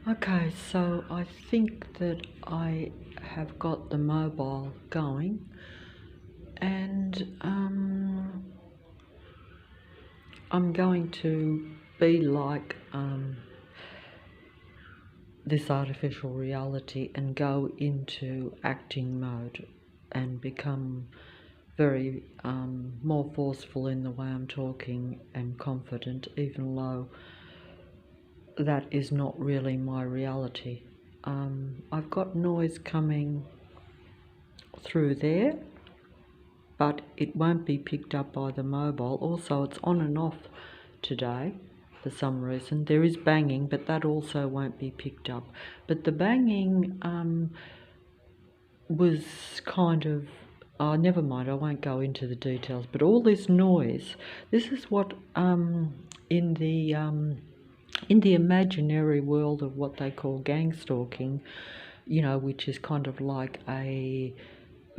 Okay, so I think that I have got the mobile going, and I'm going to be like this artificial reality and go into acting mode and become very more forceful in the way I'm talking and confident, even though that is not really my reality. I've got noise coming through there, but it won't be picked up by the mobile. Also, it's on and off today for some reason. There is banging, but that also won't be picked up. But the banging was kind of, oh, never mind, I won't go into the details, but all this noise, this is what in the imaginary world of what they call gang stalking, which is kind of like a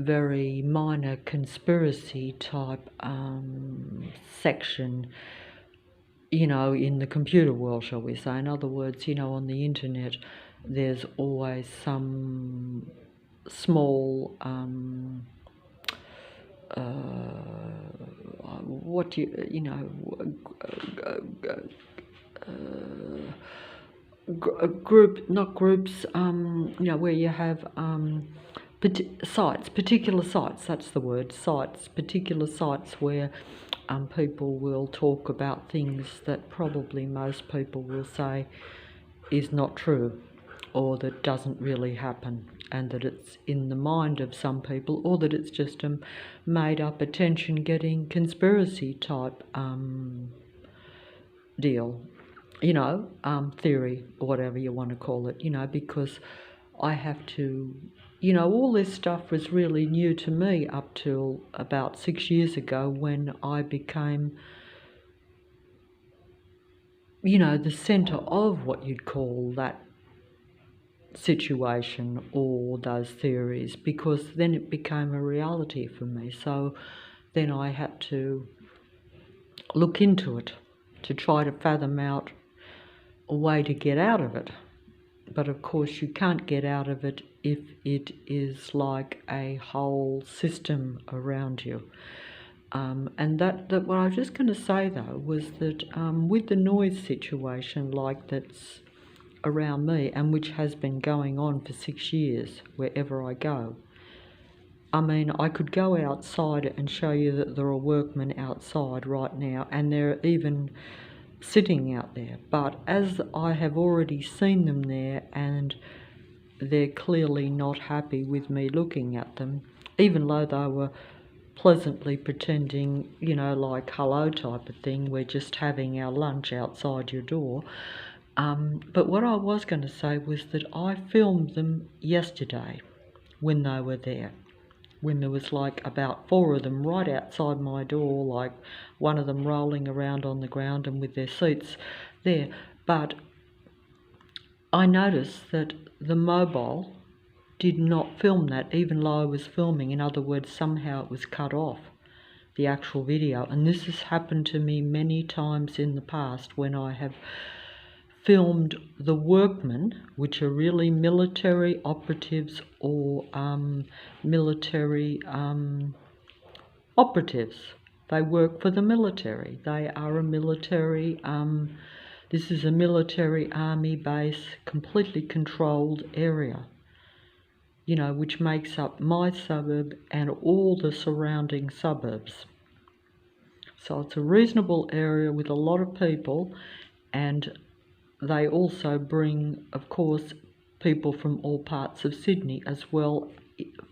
very minor conspiracy type section, in the computer world, shall we say. In other words, on the internet, there's always some small what you know group, not groups, where you have sites, particular sites, that's the word, sites, particular sites where people will talk about things that probably most people will say is not true, or that doesn't really happen, and that it's in the mind of some people, or that it's just a made up attention getting conspiracy type deal, theory, or whatever you want to call it, because I have to, all this stuff was really new to me up till about 6 years ago, when I became, the centre of what you'd call that situation or those theories, because then it became a reality for me. So then I had to look into it to try to fathom out a way to get out of it. But of course you can't get out of it if it is like a whole system around you. And that what I was just going to say though was that with the noise situation like that's around me, and which has been going on for 6 years wherever I go, I mean, I could go outside and show you that there are workmen outside right now, and they're even sitting out there. But as I have already seen them there, and they're clearly not happy with me looking at them, even though they were pleasantly pretending, like hello type of thing, we're just having our lunch outside your door. But what I was going to say was that I filmed them yesterday when they were there, when there was like about 4 of them right outside my door, like one of them rolling around on the ground and with their seats there. But I noticed that the mobile did not film that, even though I was filming. In other words, somehow it was cut off, the actual video. And this has happened to me many times in the past when I have filmed the workmen, which are really military operatives or military operatives. They work for the military. They are a military, this is a military army base, completely controlled area, which makes up my suburb and all the surrounding suburbs. So it's a reasonable area with a lot of people, and they also bring, of course, people from all parts of Sydney as well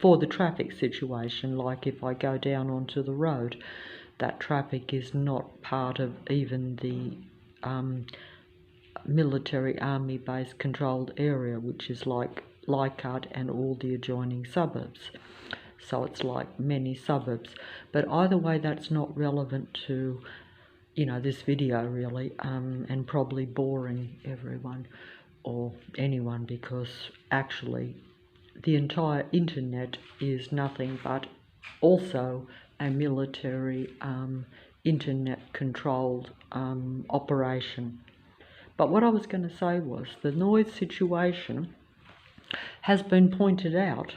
for the traffic situation. Like if I go down onto the road, that traffic is not part of even the military army base controlled area, which is like Leichhardt and all the adjoining suburbs. So it's like many suburbs. But either way, that's not relevant to this video really, and probably boring everyone or anyone, because actually the entire internet is nothing but also a military internet controlled operation. But what I was going to say was the noise situation has been pointed out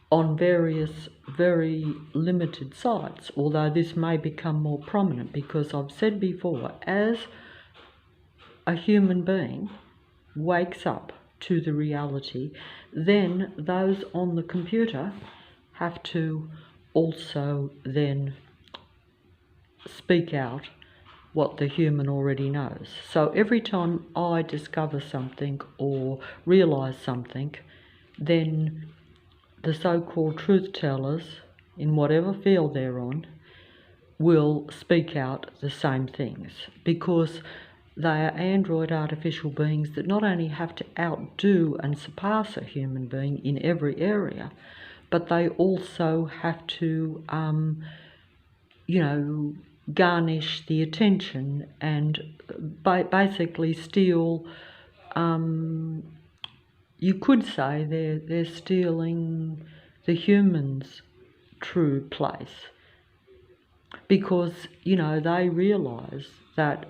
on various very limited sites, although this may become more prominent because I've said before, as a human being wakes up to the reality, then those on the computer have to also then speak out what the human already knows. So every time I discover something or realise something, then the so-called truth tellers, in whatever field they're on, will speak out the same things, because they are android artificial beings that not only have to outdo and surpass a human being in every area, but they also have to, garnish the attention and basically steal. You could say they're stealing the human's true place, because they realise that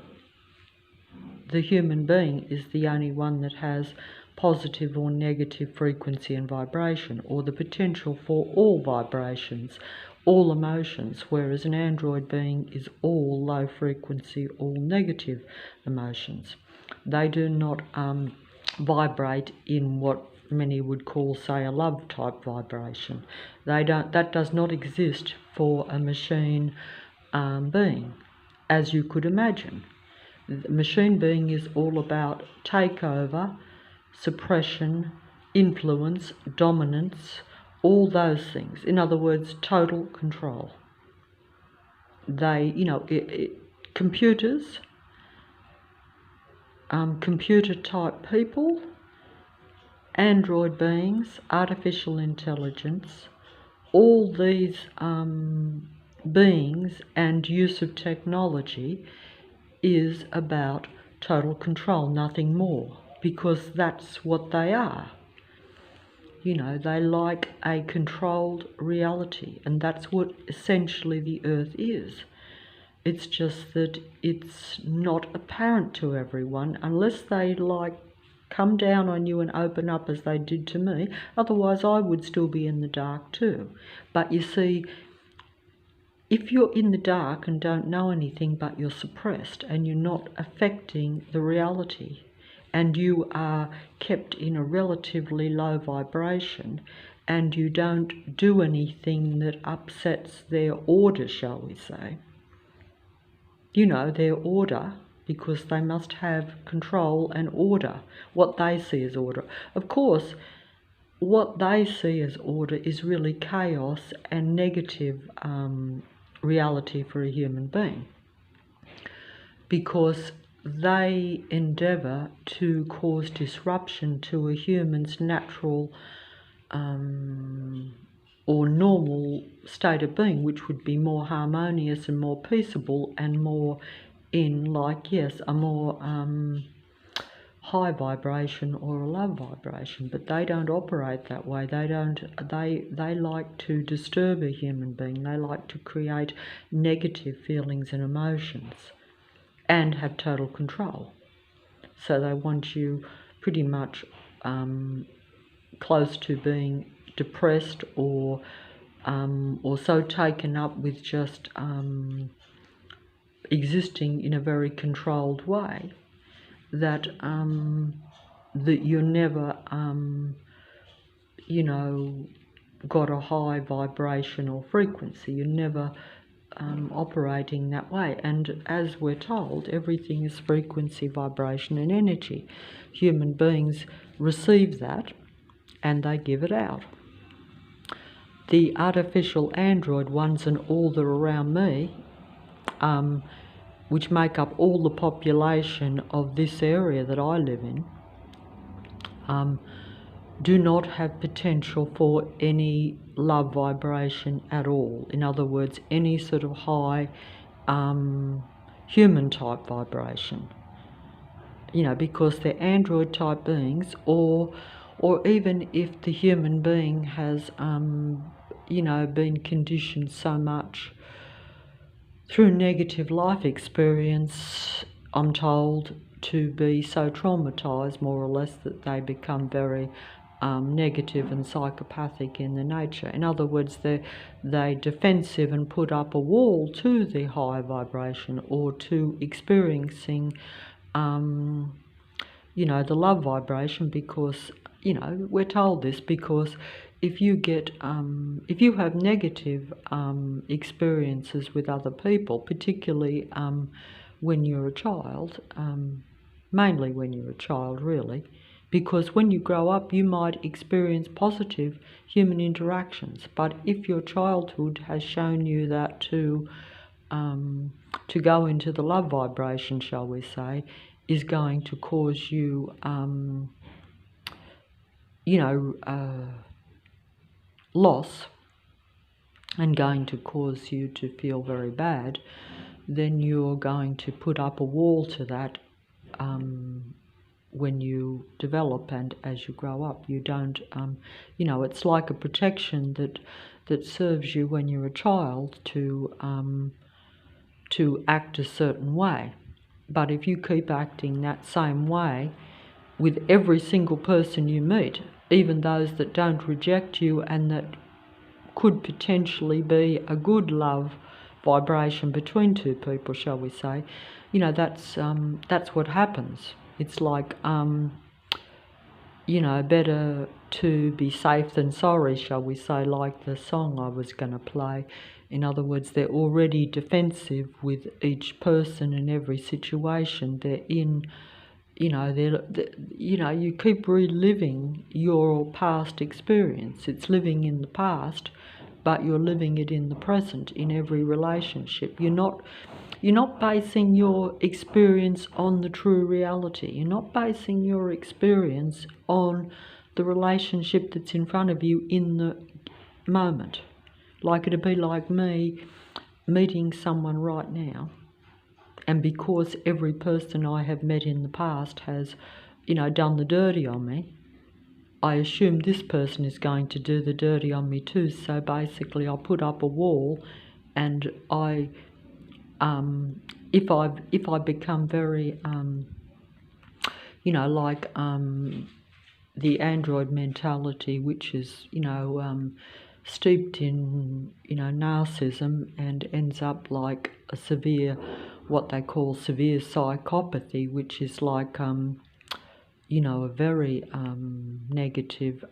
the human being is the only one that has positive or negative frequency and vibration, or the potential for all vibrations, all emotions, whereas an android being is all low frequency, all negative emotions. They do not vibrate in what many would call, say, a love type vibration. That does not exist for a machine being, as you could imagine. The machine being is all about takeover, suppression, influence, dominance, all those things. In other words, total control. They, computers, computer type people, android beings, artificial intelligence, all these beings and use of technology is about total control, nothing more, because that's what they are. They like a controlled reality, and that's what essentially the earth is. It's just that it's not apparent to everyone unless they come down on you and open up as they did to me. Otherwise I would still be in the dark too. But you see, if you're in the dark and don't know anything but you're suppressed and you're not affecting the reality, and you are kept in a relatively low vibration, and you don't do anything that upsets their order, shall we say, their order, because they must have control and order, what they see as order. Of course, what they see as order is really chaos and negative reality for a human being, because they endeavour to cause disruption to a human's natural or normal state of being, which would be more harmonious and more peaceable and more in a more high vibration or a low vibration. But they don't operate that way. They like to disturb a human being. They like to create negative feelings and emotions and have total control. So they want you pretty much close to being depressed or so taken up with just existing in a very controlled way that that you're never got a high vibration or frequency. You're never operating that way. And as we're told, everything is frequency, vibration and energy. Human beings receive that and they give it out. The artificial android ones and all that are around me, which make up all the population of this area that I live in, do not have potential for any love vibration at all. In other words, any sort of high human type vibration, because they're android type beings, or even if the human being has been conditioned so much through negative life experience I'm told, to be so traumatized, more or less, that they become very negative and psychopathic in their nature. In other words, they defensive and put up a wall to the high vibration, or to experiencing the love vibration, because we're told this, because if you have negative experiences with other people, particularly when you're a child, mainly when you're a child, really, because when you grow up you might experience positive human interactions, but if your childhood has shown you that to go into the love vibration, shall we say, is going to cause you, loss, and going to cause you to feel very bad, then you're going to put up a wall to that when you develop and as you grow up. You don't, it's like a protection that serves you when you're a child to act a certain way. But if you keep acting that same way with every single person you meet, even those that don't reject you and that could potentially be a good love vibration between two people, shall we say, that's what happens. It's like, better to be safe than sorry, shall we say, like the song I was going to play. In other words, they're already defensive with each person in every situation. They're in, you keep reliving your past experience. It's living in the past, but you're living it in the present in every relationship. You're not basing your experience on the true reality. You're not basing your experience on the relationship that's in front of you in the moment. Like, it'd be like me meeting someone right now, and because every person I have met in the past has, done the dirty on me, I assume this person is going to do the dirty on me too. So basically I put up a wall, and if I become very the android mentality, which is steeped in narcissism, and ends up like a severe, what they call severe psychopathy, which is like a very negative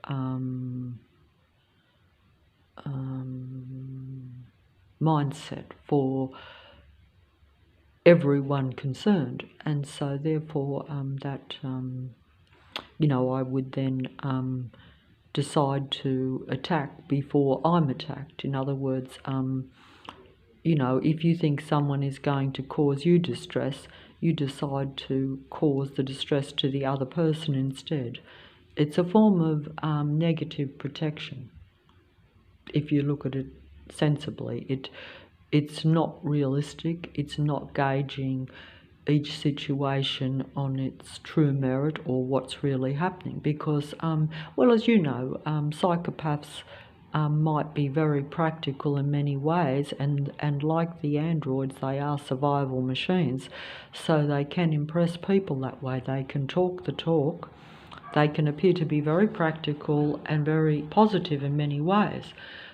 mindset for everyone concerned. And so therefore I would then decide to attack before I'm attacked. In other words, if you think someone is going to cause you distress, you decide to cause the distress to the other person instead. It's a form of negative protection. If you look at it sensibly, it's not realistic. It's not gauging each situation on its true merit or what's really happening, because as you know, psychopaths might be very practical in many ways, and like the androids, they are survival machines, so they can impress people that way. They can talk the talk. They can appear to be very practical and very positive in many ways,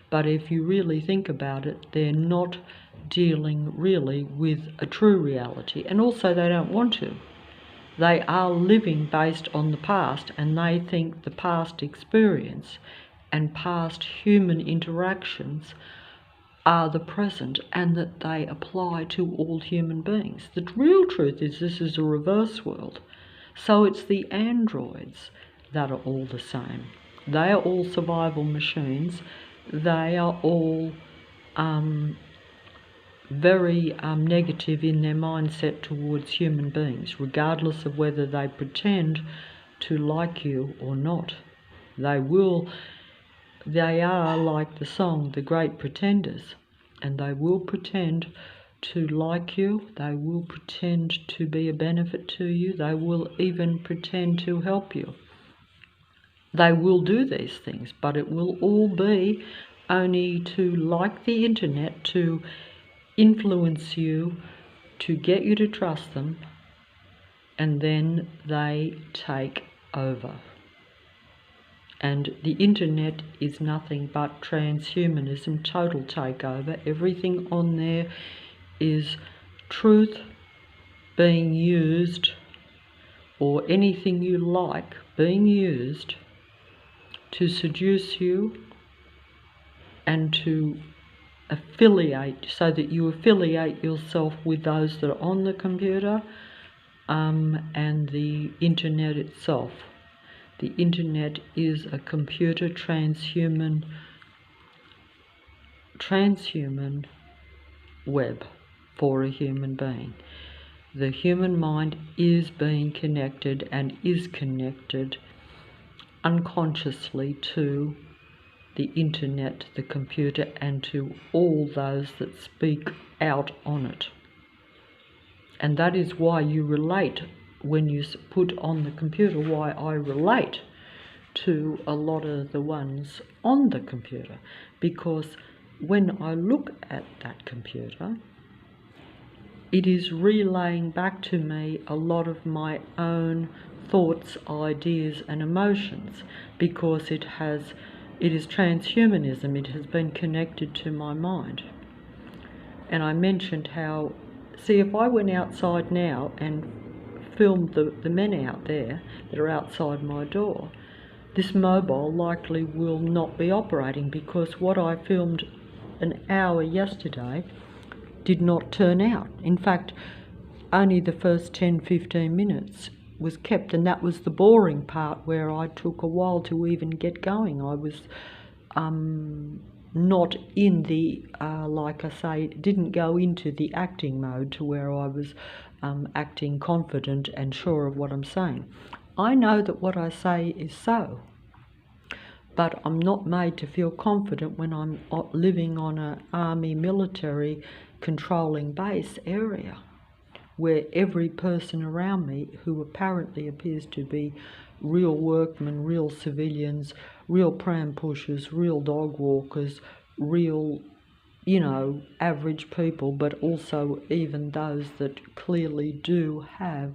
but if you really think about it, they're not dealing really with a true reality, and also they don't want to. They are living based on the past, and they think the past experience and past human interactions are the present, and that they apply to all human beings. The real truth is this is a reverse world. So it's the androids that are all the same. They are all survival machines. They are all very negative in their mindset towards human beings, regardless of whether they pretend to like you or not. They are like the song, The Great Pretenders, and they will pretend to like you. They will pretend to be a benefit to you. They will even pretend to help you. They will do these things, but it will all be only to, like the internet, to influence you, to get you to trust them, and then they take over. And the internet is nothing but transhumanism, total takeover. Everything on there is truth being used, or anything you like being used to seduce you and to affiliate, so that you affiliate yourself with those that are on the computer and the internet itself. The internet is a computer transhuman web for a human being. The human mind is being connected and is connected unconsciously to the internet, the computer, and to all those that speak out on it. And that is why you relate when you put on the computer, why I relate to a lot of the ones on the computer, because when I look at that computer, it is relaying back to me a lot of my own thoughts, ideas and emotions, because it is transhumanism. It has been connected to my mind. And I mentioned how, see, if I went outside now and filmed the men out there that are outside my door, this mobile likely will not be operating, because what I filmed an hour yesterday did not turn out. In fact, only the first 10-15 minutes was kept, and that was the boring part, where I took a while to even get going. I was not in the, like I say, didn't go into the acting mode to where I was acting confident and sure of what I'm saying. I know that what I say is so, but I'm not made to feel confident when I'm living on an army military controlling base area, where every person around me who apparently appears to be real workmen, real civilians, real pram pushers, real dog walkers, real, average people, but also even those that clearly do have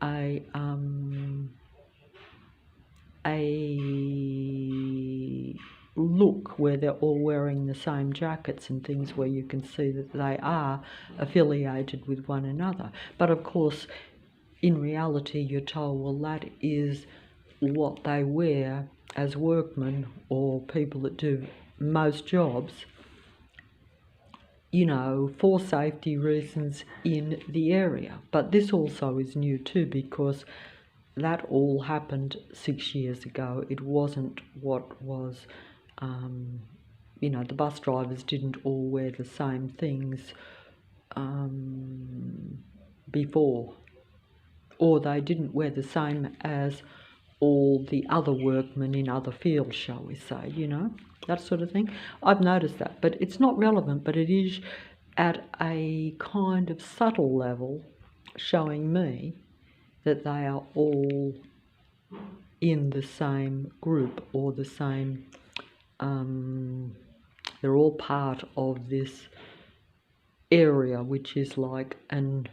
a look where they're all wearing the same jackets and things, where you can see that they are affiliated with one another. But of course, in reality, you're told, well, that is what they wear as workmen or people that do most jobs, for safety reasons in the area. But this also is new too, because that all happened 6 years ago. It wasn't what was, the bus drivers didn't all wear the same things before, or they didn't wear the same as all the other workmen in other fields, shall we say, that sort of thing. I've noticed that, but it's not relevant, but it is at a kind of subtle level showing me that they are all in the same group, or the same, they're all part of this area, which is like an,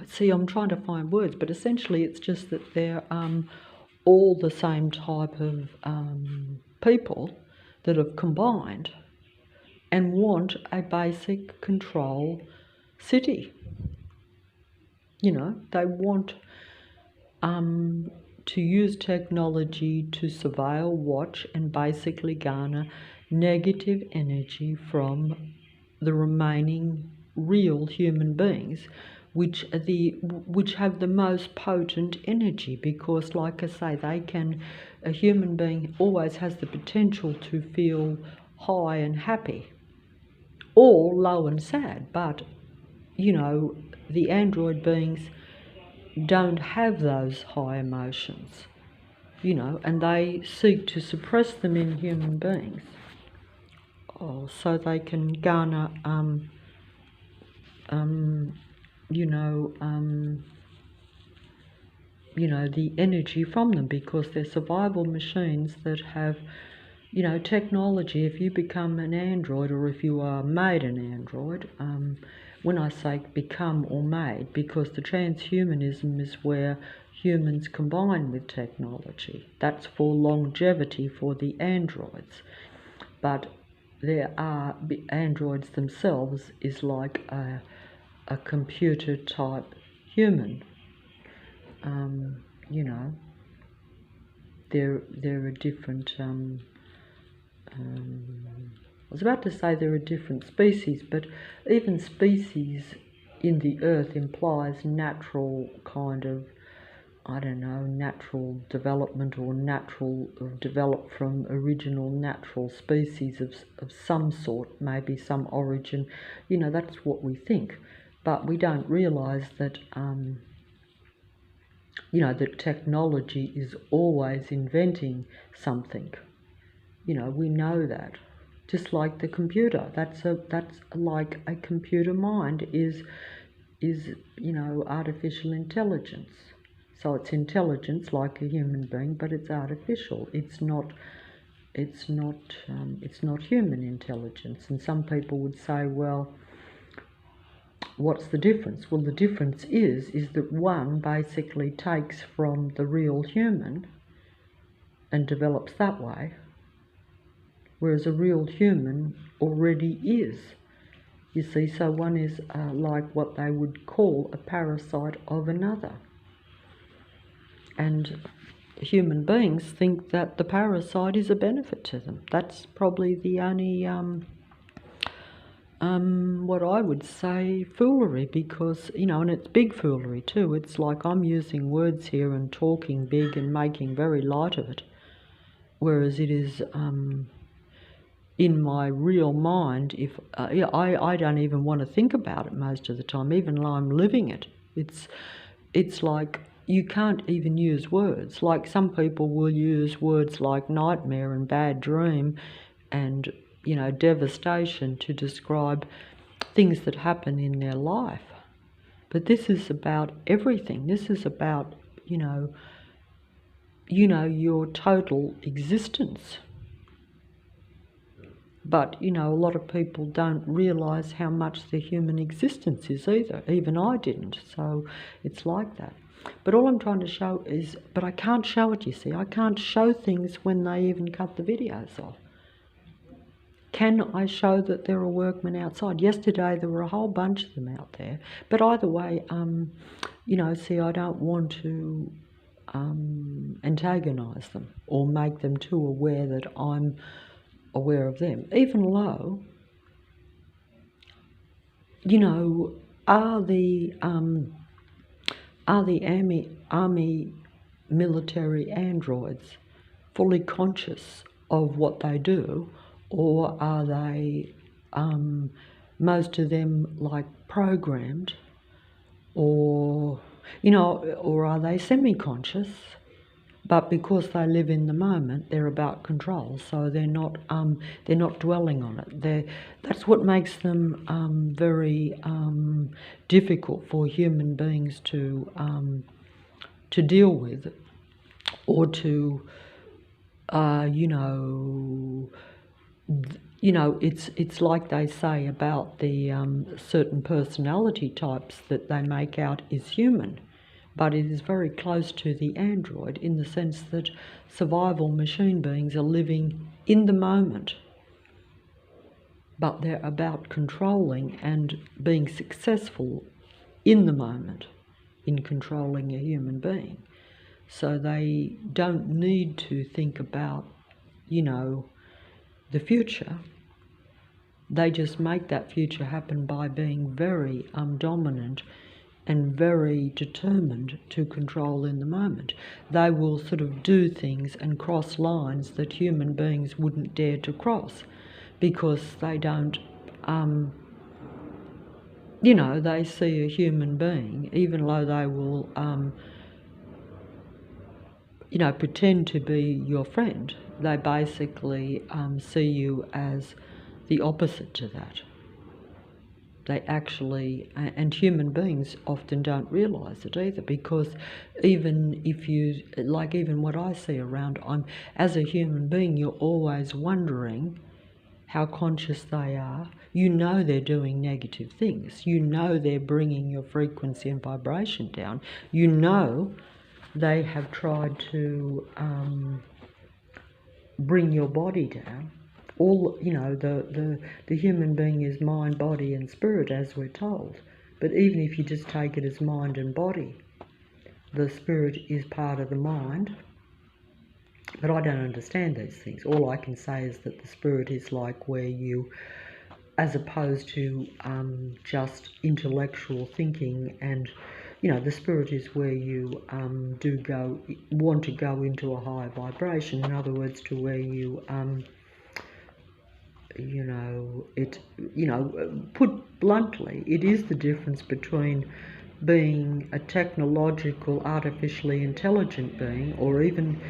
see, I'm trying to find words, but essentially it's just that they're all the same type of people that have combined and want a basic control city. They want to use technology to surveil, watch, and basically garner negative energy from the remaining real human beings, which have the most potent energy, because, like I say, a human being always has the potential to feel high and happy, or low and sad, but the android beings don't have those high emotions, and they seek to suppress them in human beings, so they can garner the energy from them, because they're survival machines that have, technology. If you become an android, or if you are made an android, when I say become or made, because the transhumanism is where humans combine with technology. That's for longevity for the androids. But there are androids themselves is like a computer type human. You know, there are different. I was about to say there are different species, but even species in the earth implies natural kind of, I don't know, natural development or natural developed from original natural species of some sort, maybe some origin. You know, that's what we think, but we don't realise that you know, that technology is always inventing something. You know, we know that. Just like the computer, that's like a computer mind is you know, artificial intelligence. So it's intelligence like a human being, but it's artificial. It's not human intelligence. And some people would say, well, what's the difference? Well, the difference is that one basically takes from the real human and develops that way, whereas a real human already is. You see, so one is like what they would call a parasite of another. And human beings think that the parasite is a benefit to them. That's probably the only, what I would say, foolery, because, you know, and it's big foolery too. It's like I'm using words here and talking big and making very light of it, whereas it is... in my real mind, if I don't even want to think about it most of the time, even though I'm living it. It's like you can't even use words. Like some people will use words like nightmare and bad dream and, you know, devastation to describe things that happen in their life. But this is about everything. This is about, you know, your total existence. But, you know, a lot of people don't realise how much the human existence is either. Even I didn't, so it's like that. But all I'm trying to show is, but I can't show it, you see. I can't show things when they even cut the videos off. Can I show that there are workmen outside? Yesterday there were a whole bunch of them out there. But either way, you know, see, I don't want to antagonise them or make them too aware that I'm aware of them, even though, you know, are the army military androids fully conscious of what they do, or are they most of them like programmed, or, you know, or are they semi-conscious? But because they live in the moment, they're about control, so they're not dwelling on it. That's what makes them very difficult for human beings to deal with, or to it's like they say about the certain personality types that they make out is human. But it is very close to the android in the sense that survival machine beings are living in the moment, but they're about controlling and being successful in the moment in controlling a human being. So they don't need to think about, you know, the future. They just make that future happen by being very dominant and very determined to control in the moment. They will sort of do things and cross lines that human beings wouldn't dare to cross, because they don't, you know, they see a human being, even though they will, you know, pretend to be your friend. They basically see you as the opposite to that. They actually, and human beings often don't realise it either, because even if you, like even what I see around, as a human being, you're always wondering how conscious they are. you know they're doing negative things. You know they're bringing your frequency and vibration down. You know they have tried to bring your body down. All, you know, the human being is mind, body and spirit, as we're told. But even if you just take it as mind and body, the spirit is part of the mind. But I don't understand these things. All I can say is that the spirit is like where you, as opposed to just intellectual thinking, and you know, the spirit is where you want to go into a higher vibration. In other words, to where you put bluntly, it is the difference between being a technological, artificially intelligent being, or even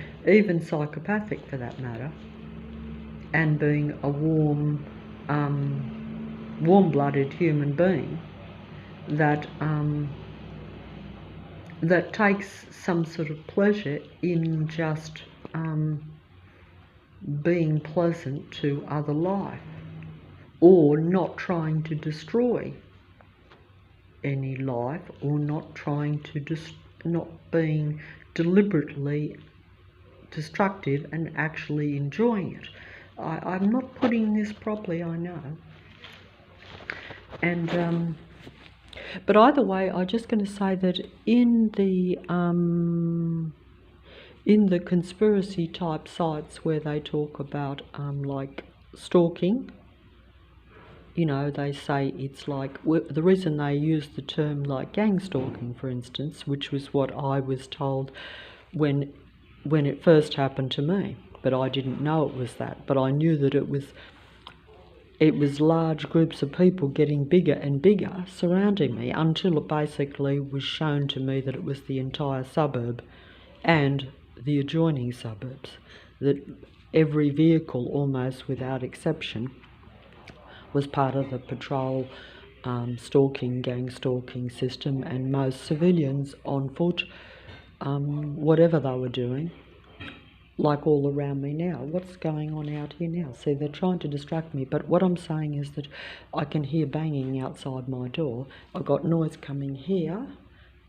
psychopathic for that matter, and being a warm-blooded human being that that takes some sort of pleasure in just being pleasant to other life, or not trying to destroy any life, or not trying to not being deliberately destructive and actually enjoying it. I'm not putting this properly, I know. And but either way, I'm just going to say that in the conspiracy type sites where they talk about like stalking, you know, they say it's like, the reason they use the term like gang stalking, for instance, which was what I was told when it first happened to me, but I didn't know it was that. But I knew that it was large groups of people getting bigger and bigger surrounding me, until it basically was shown to me that it was the entire suburb and the adjoining suburbs, that every vehicle, almost without exception, was part of the patrol gang stalking system, and most civilians on foot, whatever they were doing, like all around me now. What's going on out here now? See, they're trying to distract me, but what I'm saying is that I can hear banging outside my door. I've got noise coming here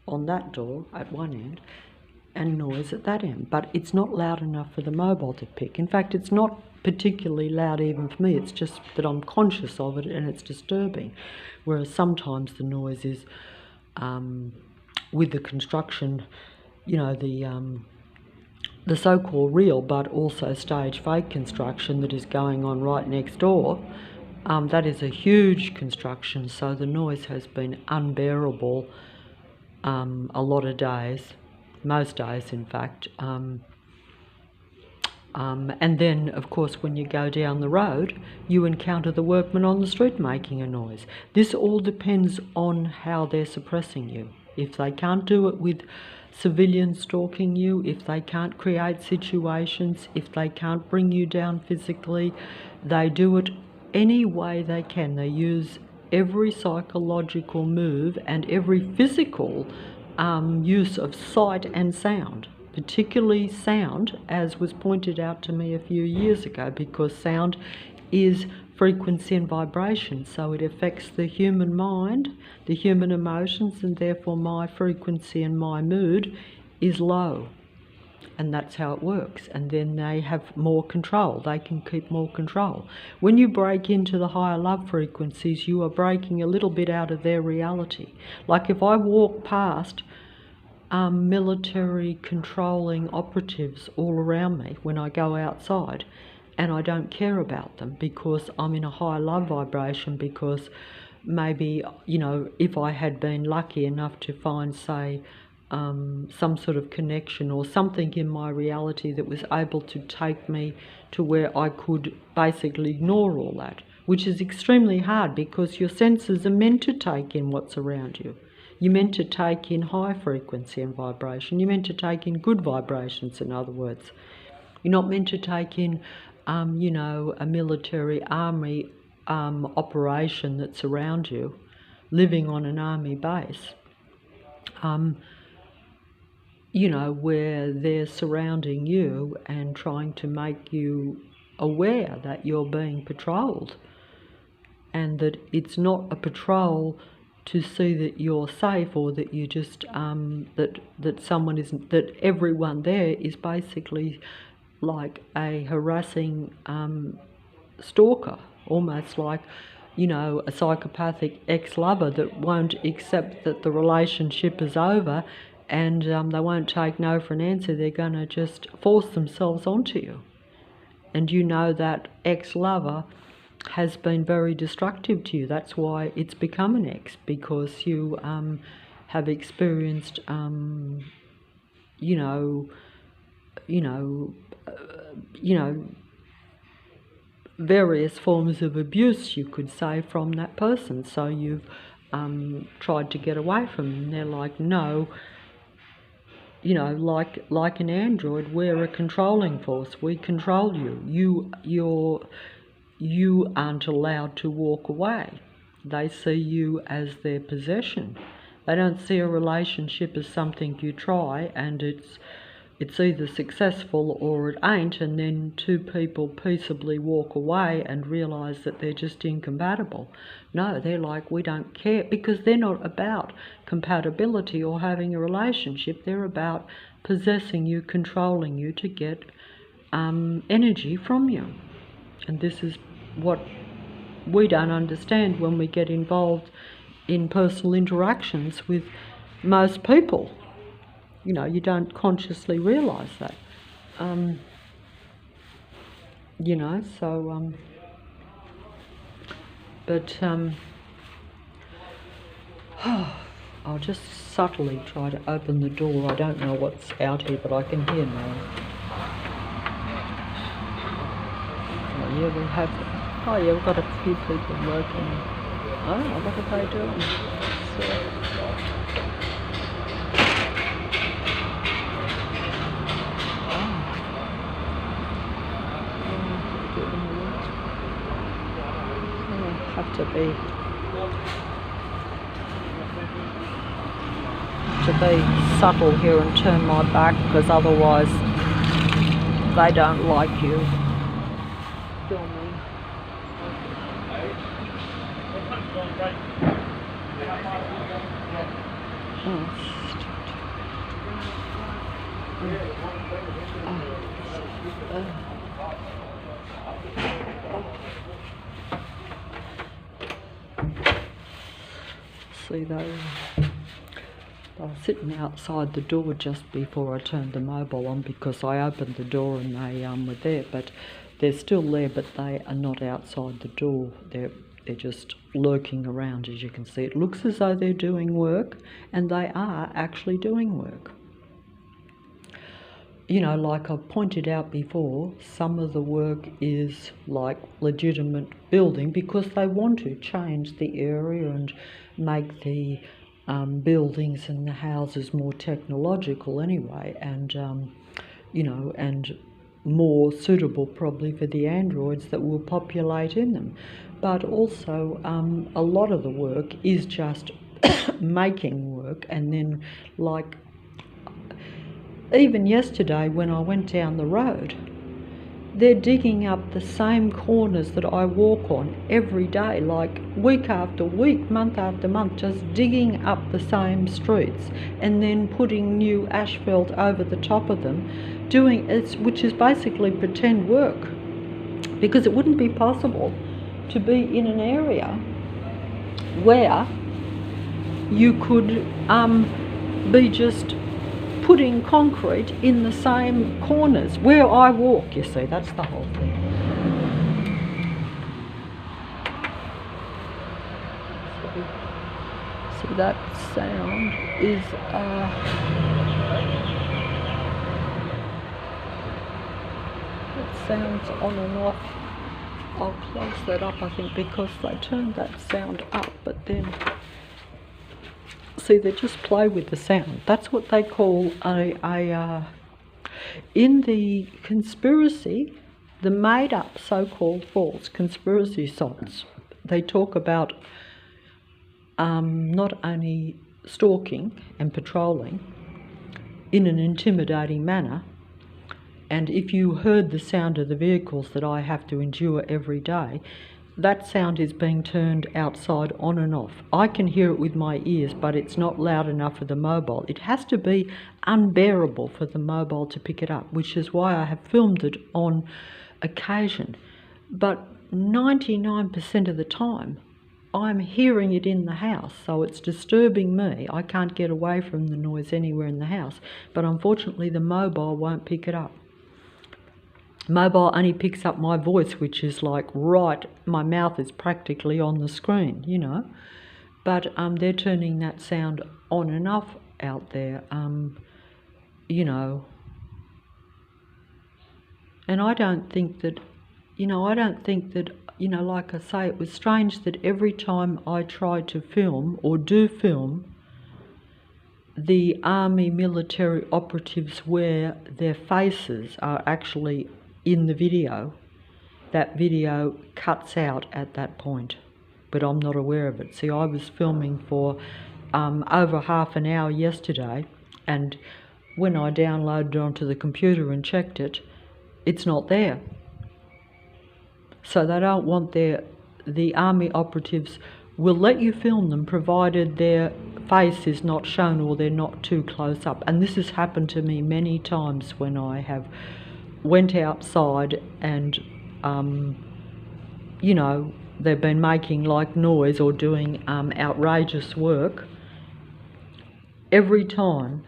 on that door at one end, and noise at that end, but it's not loud enough for the mobile to pick. In fact, it's not particularly loud even for me. It's just that I'm conscious of it and it's disturbing. Whereas sometimes the noise is with the construction, you know, the so-called real but also stage fake construction that is going on right next door. That is a huge construction, so the noise has been unbearable a lot of days, most days in fact. And then, of course, when you go down the road, you encounter the workmen on the street making a noise. This all depends on how they're suppressing you. If they can't do it with civilians stalking you, if they can't create situations, if they can't bring you down physically, they do it any way they can. They use every psychological move and every physical use of sight and sound, particularly sound, as was pointed out to me a few years ago, because sound is frequency and vibration, so it affects the human mind, the human emotions, and therefore my frequency and my mood is low. And that's how it works. And then they have more control. They can keep more control. When you break into the higher love frequencies, you are breaking a little bit out of their reality. Like if I walk past military controlling operatives all around me when I go outside, and I don't care about them because I'm in a high love vibration, because maybe, you know, if I had been lucky enough to find, say, some sort of connection or something in my reality that was able to take me to where I could basically ignore all that, which is extremely hard because your senses are meant to take in what's around you. You're meant to take in high frequency and vibration. You're meant to take in good vibrations, in other words. You're not meant to take in, you know, a military army operation that's around you, living on an army base. You know, where they're surrounding you and trying to make you aware that you're being patrolled. and that it's not a patrol to see that you're safe, or that you just that someone isn't, that everyone there is basically like a harassing stalker, almost like, you know, a psychopathic ex-lover that won't accept that the relationship is over, and they won't take no for an answer. They're going to just force themselves onto you. And you know that ex-lover has been very destructive to you. That's why it's become an ex, because you have experienced, you know, various forms of abuse, you could say, from that person. So you've tried to get away from them. They're like, no, you know, like an android, we're a controlling force. We control you. You aren't allowed to walk away. They see you as their possession. They don't see a relationship as something you try and it's either successful or it ain't, and then two people peaceably walk away and realise that they're just incompatible. No, they're like, we don't care, because they're not about compatibility or having a relationship. They're about possessing you, controlling you to get energy from you. And this is what we don't understand when we get involved in personal interactions with most people. You know, you don't consciously realise that. You know, so, but I'll just subtly try to open the door. I don't know what's out here, but I can hear now. Oh yeah, we have, oh yeah, we've got a few people working. Oh, what are they doing? So, have to be subtle here and turn my back, because otherwise they don't like you filming. See, they were sitting outside the door just before I turned the mobile on, because I opened the door and they were there, but they're still there, but they are not outside the door. They're just lurking around, as you can see. It looks as though they're doing work, and they are actually doing work. You know, like I've pointed out before, some of the work is like legitimate building, because they want to change the area and make the buildings and the houses more technological anyway, and you know, and more suitable probably for the androids that will populate in them. But also a lot of the work is just making work, and then, like, even yesterday when I went down the road, they're digging up the same corners that I walk on every day, like week after week, month after month, just digging up the same streets and then putting new asphalt over the top of them, doing it, which is basically pretend work, because it wouldn't be possible to be in an area where you could be just putting concrete in the same corners where I walk. You see, that's the whole thing. So that sound is that sounds on and off. I'll close that up, I think, because they turned that sound up, but then see, they just play with the sound. That's what they call in the conspiracy, the made-up so-called false conspiracy sites. They talk about not only stalking and patrolling in an intimidating manner, and if you heard the sound of the vehicles that I have to endure every day, that sound is being turned outside on and off. I can hear it with my ears, but it's not loud enough for the mobile. It has to be unbearable for the mobile to pick it up, which is why I have filmed it on occasion. But 99% of the time, I'm hearing it in the house, so it's disturbing me. I can't get away from the noise anywhere in the house, but unfortunately the mobile won't pick it up. Mobile only picks up my voice, which is like right, my mouth is practically on the screen, you know. But they're turning that sound on and off out there, you know. And I don't think that, like I say, it was strange that every time I tried to film or do film, the army military operatives where their faces are actually in the video, that video cuts out at that point, but I'm not aware of it. See, I was filming for over half an hour yesterday, and when I downloaded it onto the computer and checked it, it's not there. So they don't want the army operatives will let you film them provided their face is not shown or they're not too close up. And this has happened to me many times when I have went outside and, you know, they've been making like noise or doing outrageous work. Every time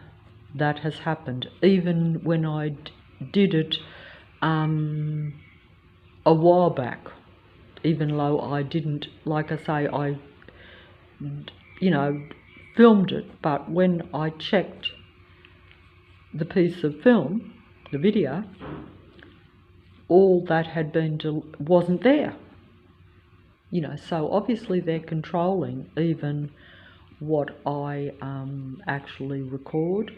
that has happened, even when I did it a while back, even though I didn't, like I say, I, you know, filmed it, but when I checked the piece of film, the video, all that had been wasn't there, you know. So obviously they're controlling even what I actually record.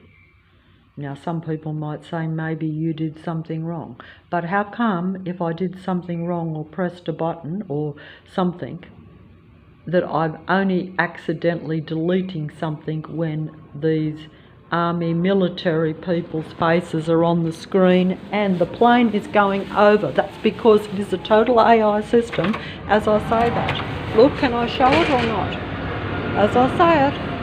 Now some people might say maybe you did something wrong, but how come if I did something wrong or pressed a button or something that I'm only accidentally deleting something when these army military people's faces are on the screen and the plane is going over? That's because it is a total AI system, as I say that. Look, can I show it or not? As I say it.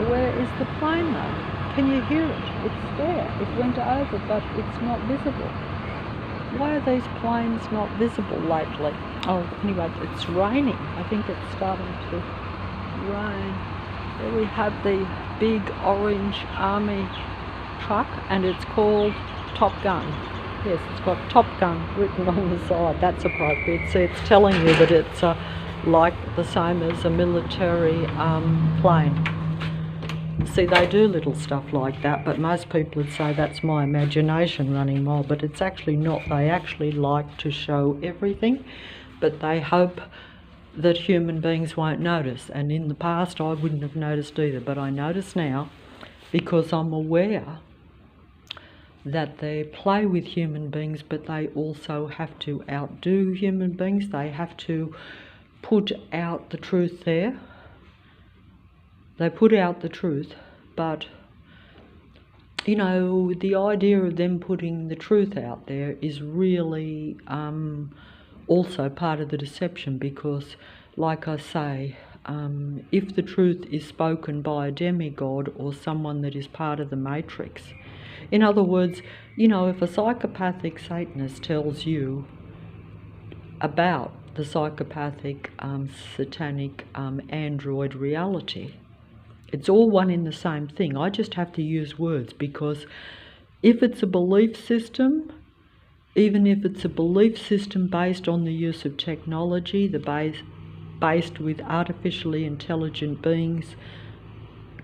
Where is the plane though? Can you hear it? It's there. It went over, but it's not visible. Why are these planes not visible lately? Oh, anyway, it's raining. I think it's starting to rain. There we have the big orange army truck, and it's called Top Gun. Yes, it's got Top Gun written on the side. That's appropriate. See, it's telling you that it's like the same as a military plane. See, they do little stuff like that, but most people would say that's my imagination running wild, but it's actually not. They actually like to show everything, but they hope that human beings won't notice. And in the past I wouldn't have noticed either, but I notice now because I'm aware that they play with human beings, but they also have to outdo human beings. They have to put out the truth there. They put out the truth, but, you know, the idea of them putting the truth out there is really also part of the deception, because, like I say, if the truth is spoken by a demigod or someone that is part of the matrix, in other words, you know, if a psychopathic Satanist tells you about the psychopathic satanic android reality, it's all one in the same thing. I just have to use words, because if it's a belief system, even if it's a belief system based on the use of technology, based with artificially intelligent beings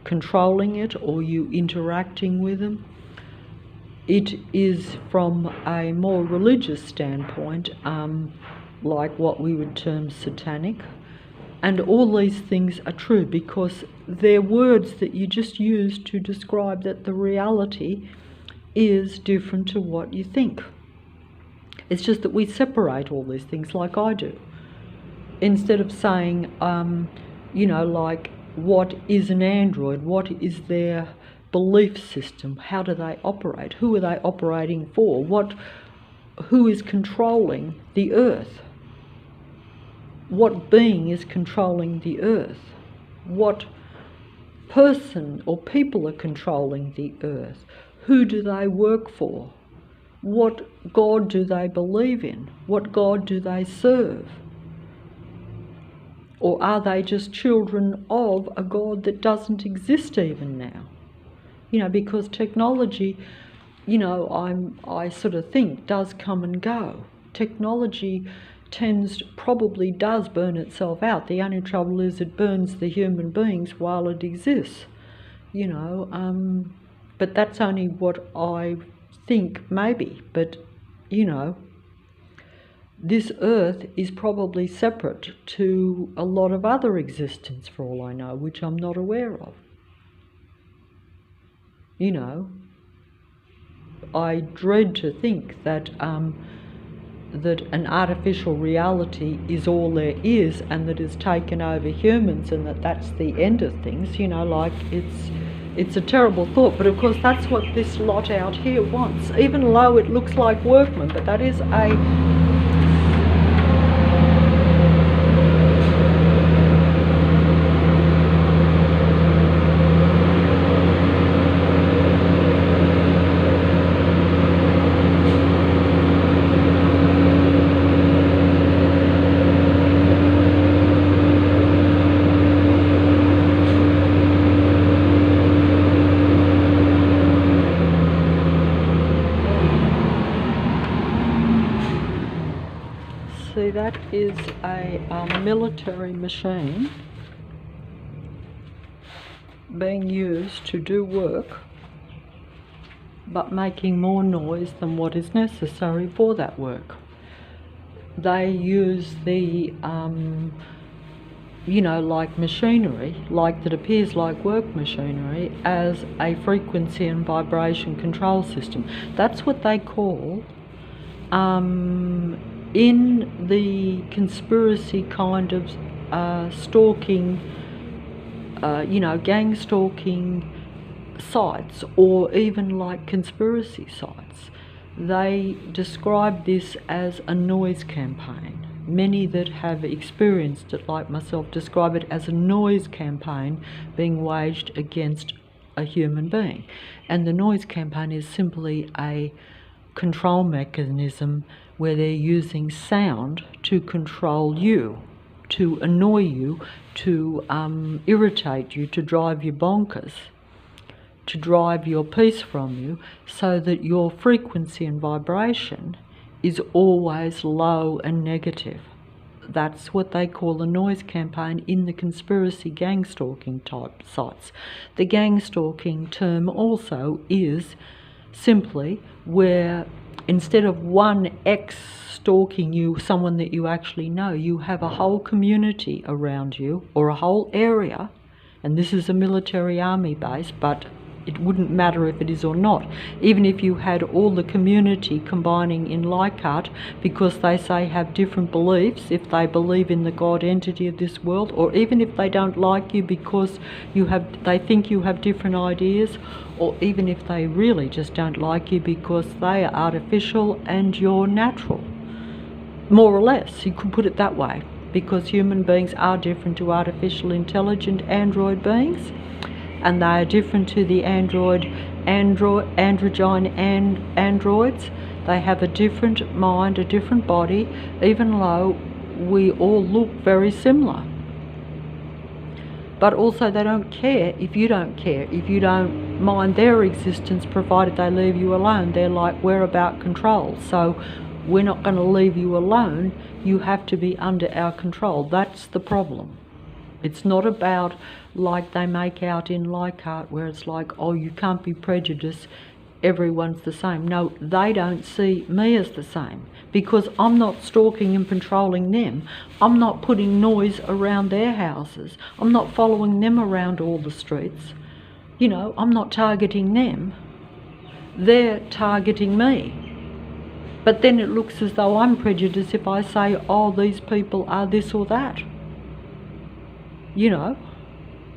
controlling it or you interacting with them, it is from a more religious standpoint, like what we would term satanic. And all these things are true because they're words that you just use to describe that the reality is different to what you think. It's just that we separate all these things like I do. Instead of saying, you know, like, what is an android? What is their belief system? How do they operate? Who are they operating for? Who is controlling the earth? What being is controlling the earth? What person or people are controlling the earth? Who do they work for? What God do they believe in? What God do they serve? Or are they just children of a God that doesn't exist even now? Because technology, I sort of think does come and go. Technology probably does burn itself out. The only trouble is it burns the human beings while it exists, but that's only what I think, maybe. But, this earth is probably separate to a lot of other existence, for all I know, which I'm not aware of. I dread to think that that an artificial reality is all there is, and that it's taken over humans, and that's the end of things. It's a terrible thought, but of course that's what this lot out here wants, even though it looks like workmen. But that is that is a military machine being used to do work, but making more noise than what is necessary for that work. They use the, like machinery, like that appears like work machinery, as a frequency and vibration control system. That's what they call, in the conspiracy kind of stalking, gang stalking sites, or even like conspiracy sites, they describe this as a noise campaign. Many that have experienced it, like myself, describe it as a noise campaign being waged against a human being. And the noise campaign is simply a control mechanism where they're using sound to control you, to annoy you, to irritate you, to drive you bonkers, to drive your peace from you, so that your frequency and vibration is always low and negative. That's what they call a noise campaign in the conspiracy gang stalking type sites. The gang stalking term also is simply where instead of one ex stalking you, someone that you actually know, you have a whole community around you, or a whole area, and this is a military army base, but it wouldn't matter if it is or not. Even if you had all the community combining in Leichhardt, because they say have different beliefs, if they believe in the God entity of this world, or even if they don't like you because they think you have different ideas, or even if they really just don't like you because they are artificial and you're natural. More or less, you could put it that way, because human beings are different to artificial intelligent android beings, and they are different to the androgyne androids. They have a different mind, a different body, even though we all look very similar. But also they don't care if you don't care, if you don't mind their existence, provided they leave you alone. They're like, we're about control, so we're not going to leave you alone. You have to be under our control. That's the problem. It's not about, like they make out in Leichhardt, where it's like, oh, you can't be prejudiced, everyone's the same. No, they don't see me as the same, because I'm not stalking and controlling them. I'm not putting noise around their houses. I'm not following them around all the streets. I'm not targeting them. They're targeting me. But then it looks as though I'm prejudiced if I say, oh, these people are this or that.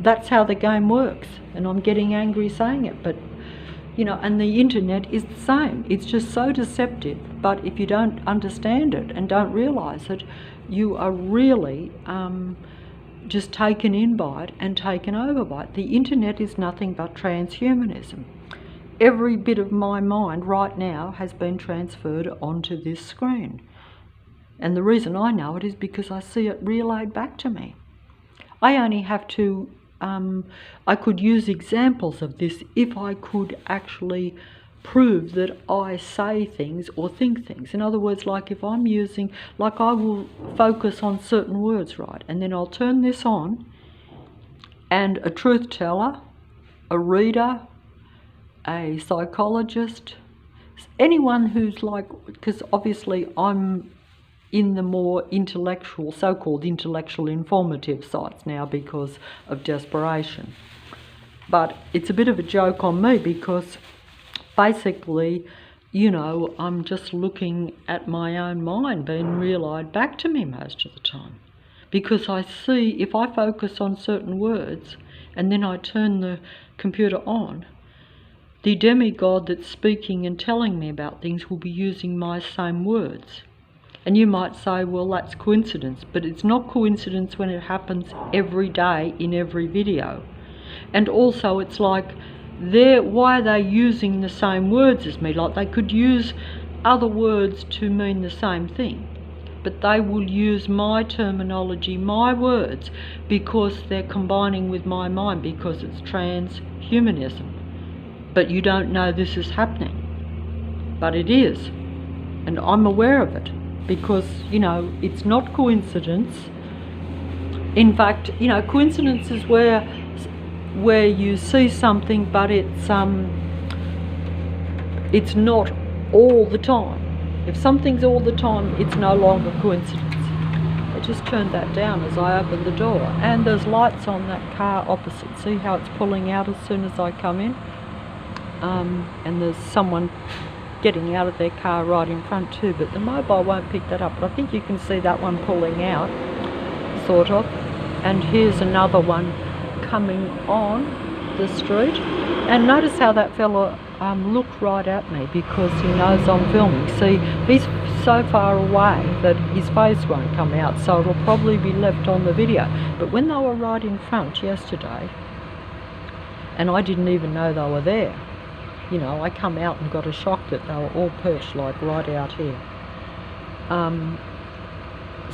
that's how the game works, and I'm getting angry saying it, but and the internet is the same. It's just so deceptive, but if you don't understand it and don't realise it, you are really just taken in by it and taken over by it. The internet is nothing but transhumanism. Every bit of my mind right now has been transferred onto this screen. And the reason I know it is because I see it relayed back to me. I only have to, I could use examples of this if I could actually prove that I say things or think things. In other words, like if I'm using, like I will focus on certain words, right? And then I'll turn this on, and a truth teller, a reader, a psychologist, anyone who's like, because obviously I'm in the more intellectual, so-called intellectual informative sites now because of desperation. But it's a bit of a joke on me because basically, I'm just looking at my own mind being relayed back to me most of the time. Because I see, if I focus on certain words and then I turn the computer on, the demigod that's speaking and telling me about things will be using my same words. And you might say, well, that's coincidence, but it's not coincidence when it happens every day in every video. And also it's like, why are they using the same words as me? Like they could use other words to mean the same thing, but they will use my terminology, my words, because they're combining with my mind, because it's transhumanism. But you don't know this is happening, but it is, and I'm aware of it. Because, it's not coincidence. In fact, coincidence is where you see something, but it's not all the time. If something's all the time, it's no longer coincidence. I just turned that down as I opened the door, and there's lights on that car opposite. See how it's pulling out as soon as I come in? And there's someone getting out of their car right in front too, but the mobile won't pick that up. But I think you can see that one pulling out, sort of. And here's another one coming on the street. And notice how that fella looked right at me because he knows I'm filming. See, he's so far away that his face won't come out, so it'll probably be left on the video. But when they were right in front yesterday, and I didn't even know they were there, I come out and got a shock that they were all perched like right out here.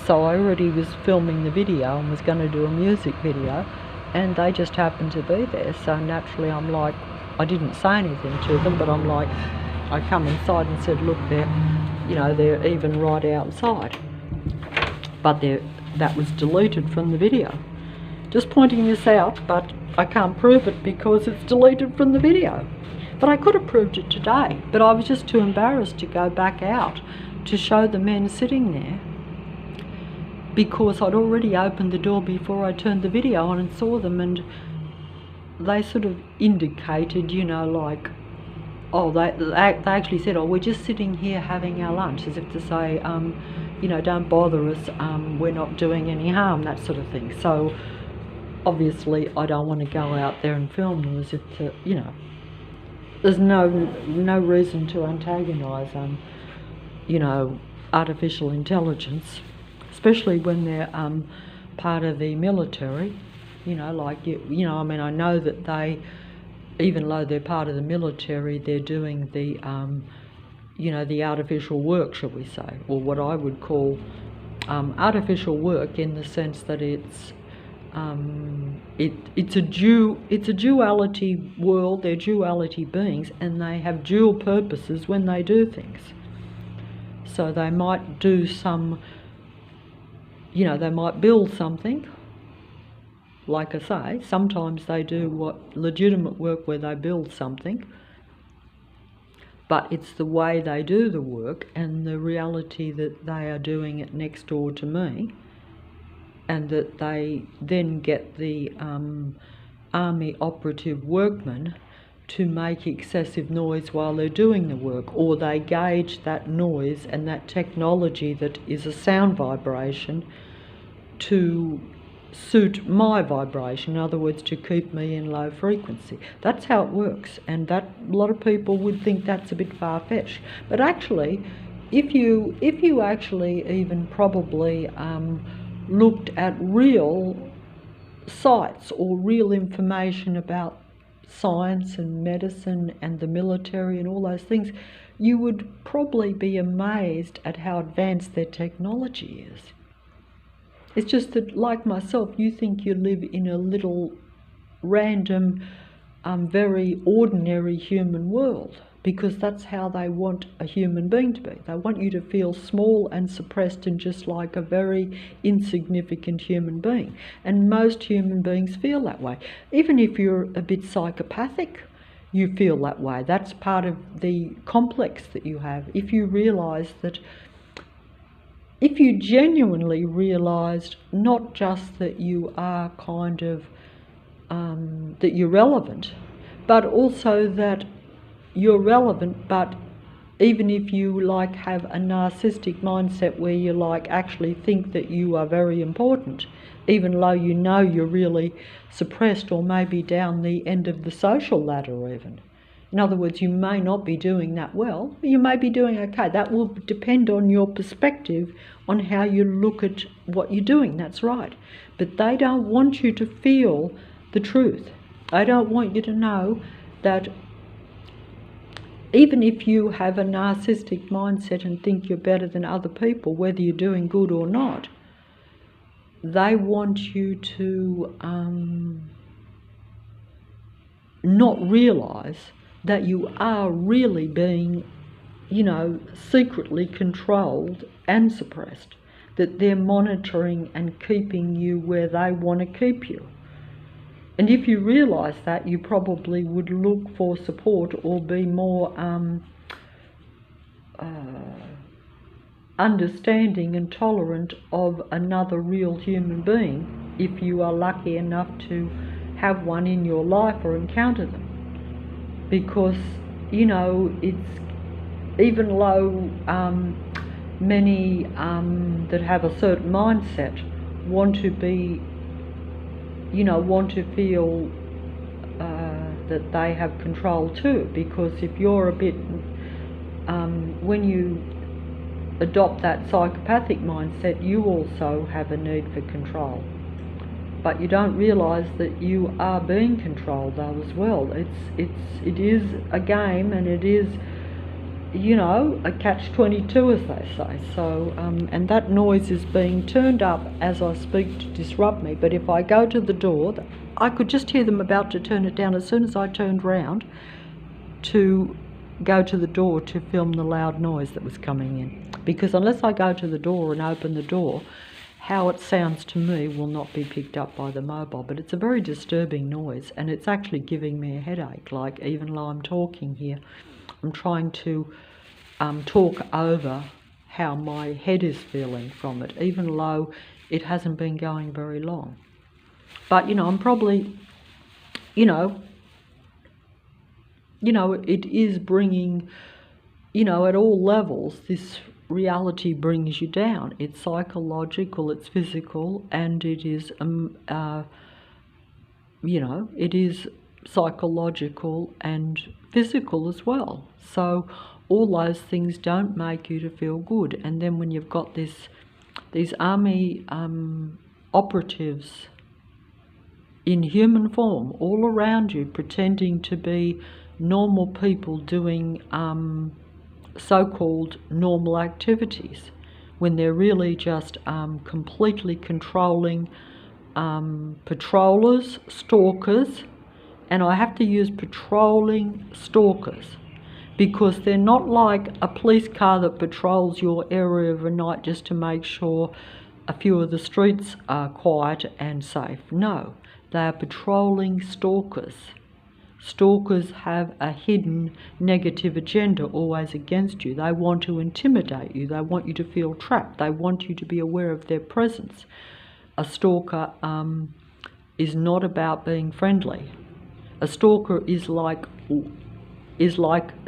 So I already was filming the video and was going to do a music video, and they just happened to be there. So naturally I'm like, I didn't say anything to them, but I'm like, I come inside and said, look, they're even right outside. But that was deleted from the video. Just pointing this out, but I can't prove it because it's deleted from the video. But I could have proved it today, but I was just too embarrassed to go back out to show the men sitting there because I'd already opened the door before I turned the video on and saw them, and they sort of indicated, like, oh, they actually said, oh, we're just sitting here having our lunch, as if to say, don't bother us, we're not doing any harm, that sort of thing. So obviously I don't want to go out there and film them as if to, there's no reason to antagonise artificial intelligence, especially when they're part of the military. I know that they, even though they're part of the military, they're doing the the artificial work, shall we say, or what I would call artificial work, in the sense that it's a duality world. They're duality beings, and they have dual purposes when they do things. So they might do some, they might build something. Like I say, sometimes they do legitimate work where they build something, but it's the way they do the work and the reality that they are doing it next door to me, and that they then get the army operative workmen to make excessive noise while they're doing the work, or they gauge that noise and that technology that is a sound vibration to suit my vibration, in other words, to keep me in low frequency. That's how it works, and that a lot of people would think that's a bit far-fetched. But actually, if you actually even probably looked at real sites or real information about science and medicine and the military and all those things, you would probably be amazed at how advanced their technology is. It's just that, like myself, you think you live in a little random, very ordinary human world, because that's how they want a human being to be. They want you to feel small and suppressed and just like a very insignificant human being. And most human beings feel that way. Even if you're a bit psychopathic, you feel that way. That's part of the complex that you have. If you realise that, if you genuinely realised not just that you are kind of, that you're relevant, but also that you're relevant, but even if you like have a narcissistic mindset where you like actually think that you are very important, even though you know you're really suppressed or maybe down the end of the social ladder even. In other words, you may not be doing that well, you may be doing okay. That will depend on your perspective on how you look at what you're doing, that's right. But they don't want you to feel the truth. They don't want you to know that even if you have a narcissistic mindset and think you're better than other people, whether you're doing good or not, they want you to not realise that you are really being, secretly controlled and suppressed, that they're monitoring and keeping you where they want to keep you. And if you realise that, you probably would look for support or be more understanding and tolerant of another real human being, if you are lucky enough to have one in your life or encounter them. Because, it's, even though many that have a certain mindset want to be, want to feel that they have control too, because if you're a bit, when you adopt that psychopathic mindset, you also have a need for control. But you don't realise that you are being controlled though as well. It is a game, and it is, a catch-22, as they say. So, and that noise is being turned up as I speak to disrupt me. But if I go to the door, I could just hear them about to turn it down as soon as I turned round to go to the door to film the loud noise that was coming in. Because unless I go to the door and open the door, how it sounds to me will not be picked up by the mobile. But it's a very disturbing noise, and it's actually giving me a headache. Like, even though I'm talking here, I'm trying to talk over how my head is feeling from it, even though it hasn't been going very long. But, I'm probably, it is bringing, at all levels, this reality brings you down. It's psychological, it's physical, and it is, it is psychological and physical as well. So all those things don't make you to feel good. And then when you've got these army operatives in human form all around you, pretending to be normal people doing so-called normal activities, when they're really just completely controlling patrollers, stalkers, and I have to use patrolling stalkers, because they're not like a police car that patrols your area overnight just to make sure a few of the streets are quiet and safe. No, they are patrolling stalkers. Stalkers have a hidden negative agenda always against you. They want to intimidate you. They want you to feel trapped. They want you to be aware of their presence. A stalker is not about being friendly. A stalker is like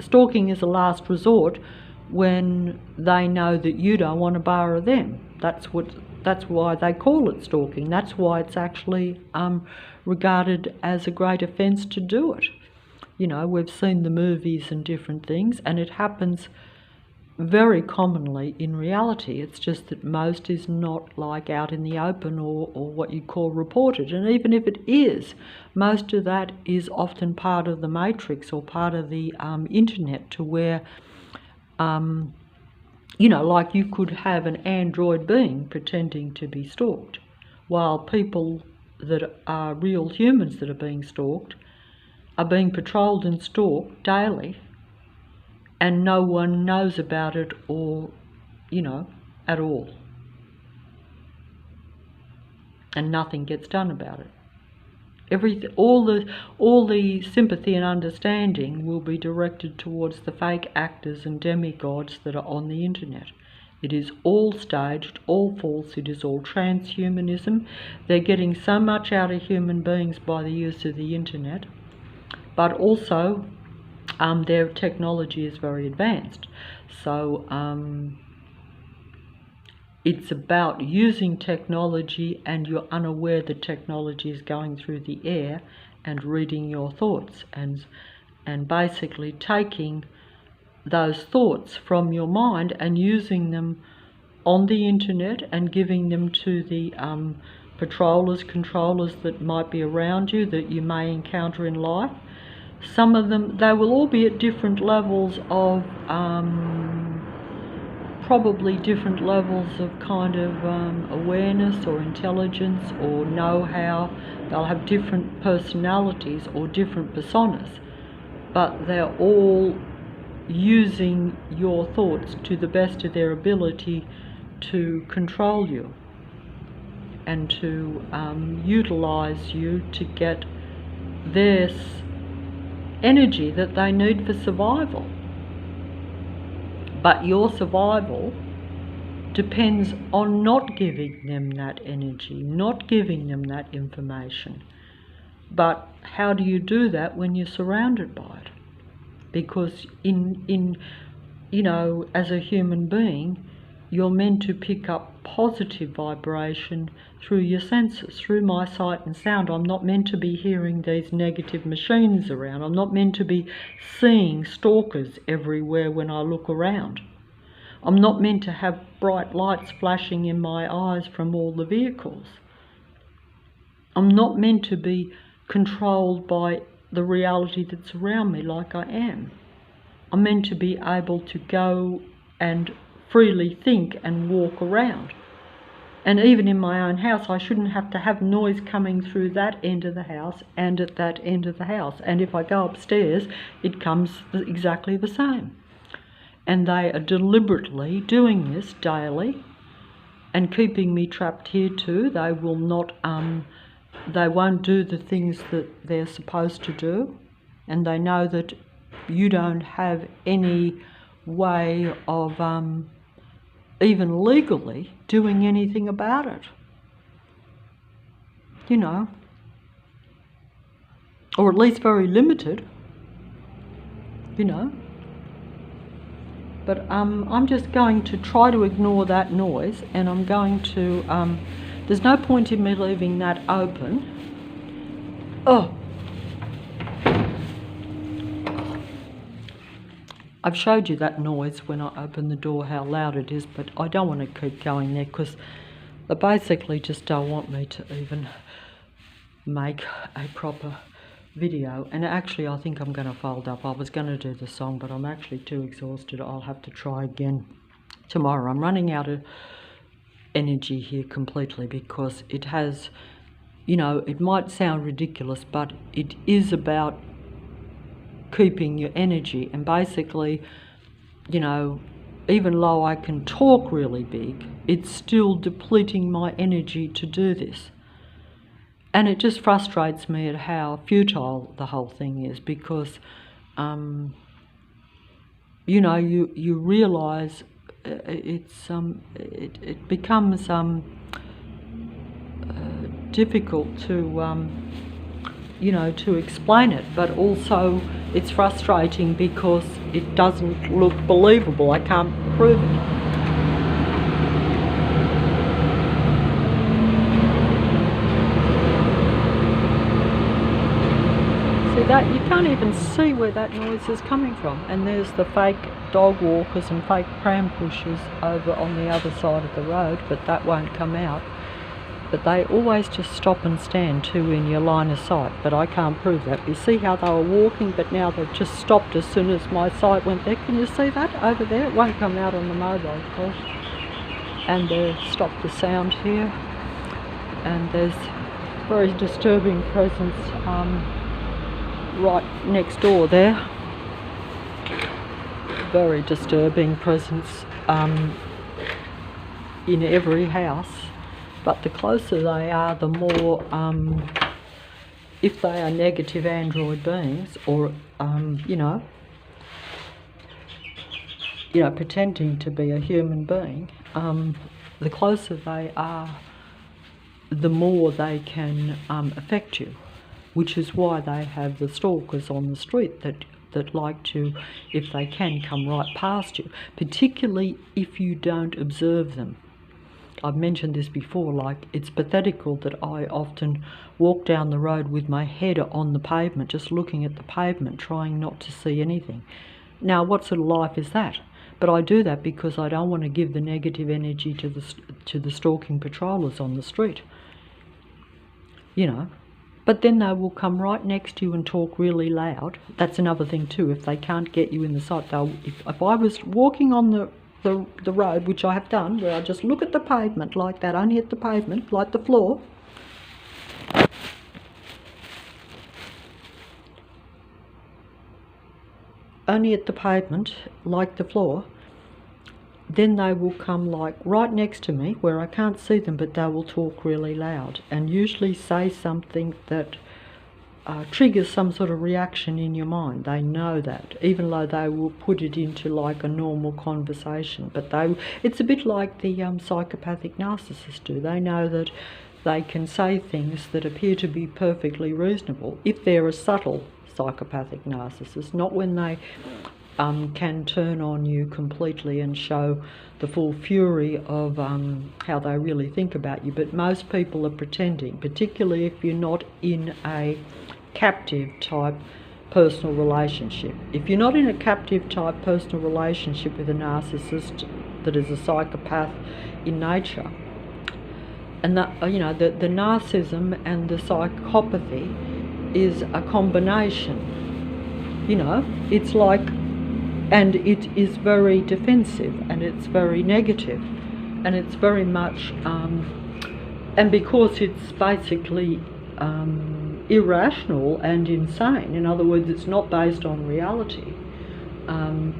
stalking is a last resort when they know that you don't want to borrow them. That's That's why they call it stalking. That's why it's actually regarded as a great offence to do it. You know, we've seen the movies and different things, and it happens very commonly in reality. It's just that most is not like out in the open or what you call reported. And even if it is, most of that is often part of the matrix or part of the internet, to where, you know, like you could have an android being pretending to be stalked, while people that are real humans that are being stalked are being patrolled and stalked daily, and no one knows about it, or, you know, at all. And nothing gets done about it. All the sympathy and understanding will be directed towards the fake actors and demigods that are on the internet. It is all staged, all false, it is all transhumanism. They're getting so much out of human beings by the use of the internet, but also their technology is very advanced. So it's about using technology, and you're unaware that technology is going through the air and reading your thoughts, and basically taking those thoughts from your mind and using them on the internet and giving them to the patrollers, controllers that might be around you, that you may encounter in life. Some of them, they will all be at different levels of, probably different levels of kind of awareness or intelligence or know-how. They'll have different personalities or different personas, but they're all using your thoughts to the best of their ability to control you and to utilize you to get their energy that they need for survival. But your survival depends on not giving them that energy, not giving them that information. But how do you do that when you're surrounded by it? Because in you know, as a human being, you're meant to pick up positive vibration through your senses, through my sight and sound. I'm not meant to be hearing these negative machines around. I'm not meant to be seeing stalkers everywhere when I look around. I'm not meant to have bright lights flashing in my eyes from all the vehicles. I'm not meant to be controlled by the reality that's around me like I am. I'm meant to be able to go and freely think and walk around. And even in my own house, I shouldn't have to have noise coming through that end of the house and at that end of the house. And if I go upstairs, it comes exactly the same. And they are deliberately doing this daily and keeping me trapped here too. They will not, they won't do the things that they're supposed to do. And they know that you don't have any way of even legally doing anything about it, you know, or at least very limited, you know. But I'm just going to try to ignore that noise, and I'm going to, there's no point in me leaving that open. Oh, I've showed you that noise when I open the door, how loud it is, but I don't want to keep going there because they basically just don't want me to even make a proper video. And actually I think I'm going to fold up. I was going to do the song, but I'm actually too exhausted. I'll have to try again tomorrow. I'm running out of energy here completely because it has, you know, it might sound ridiculous, but it is about keeping your energy. And basically, you know, even though I can talk really big, it's still depleting my energy to do this. And it just frustrates me at how futile the whole thing is, because you know, you realise it becomes difficult to you know, to explain it, but also it's frustrating because it doesn't look believable. I can't prove it. that, you can't even see where that noise is coming from. And there's the fake dog walkers and fake pram pushers over on the other side of the road, but that won't come out. But they always just stop and stand too in your line of sight, but I can't prove that. You see how they were walking, but now they've just stopped as soon as my sight went there. Can you see that over there? It won't come out on the mobile, of course. And they've stopped the sound here. And there's very disturbing presence right next door there. Very disturbing presence in every house. But the closer they are, the more, if they are negative android beings, or pretending to be a human being, the closer they are, the more they can affect you, which is why they have the stalkers on the street that like to, if they can, come right past you, particularly if you don't observe them. I've mentioned this before, like, it's pathetical that I often walk down the road with my head on the pavement, just looking at the pavement, trying not to see anything. Now, what sort of life is that? But I do that because I don't want to give the negative energy to the stalking patrollers on the street. But then they will come right next to you and talk really loud. That's another thing too. If they can't get you in the sight, if I was walking on the road, which I have done, where I just look at the pavement like that, only at the pavement, like the floor, only at the pavement, like the floor, then they will come like right next to me where I can't see them, but they will talk really loud and usually say something that triggers some sort of reaction in your mind. They know that, even though they will put it into like a normal conversation. But it's a bit like the psychopathic narcissists do. They know that they can say things that appear to be perfectly reasonable if they're a subtle psychopathic narcissist, not when they can turn on you completely and show the full fury of how they really think about you. But most people are pretending, particularly if you're not in a captive type personal relationship. If you're not in a captive type personal relationship with a narcissist that is a psychopath in nature, and the narcissism and the psychopathy is a combination. It's like, and it is very defensive, and it's very negative, and it's very much and because it's basically irrational and insane. In other words, it's not based on reality.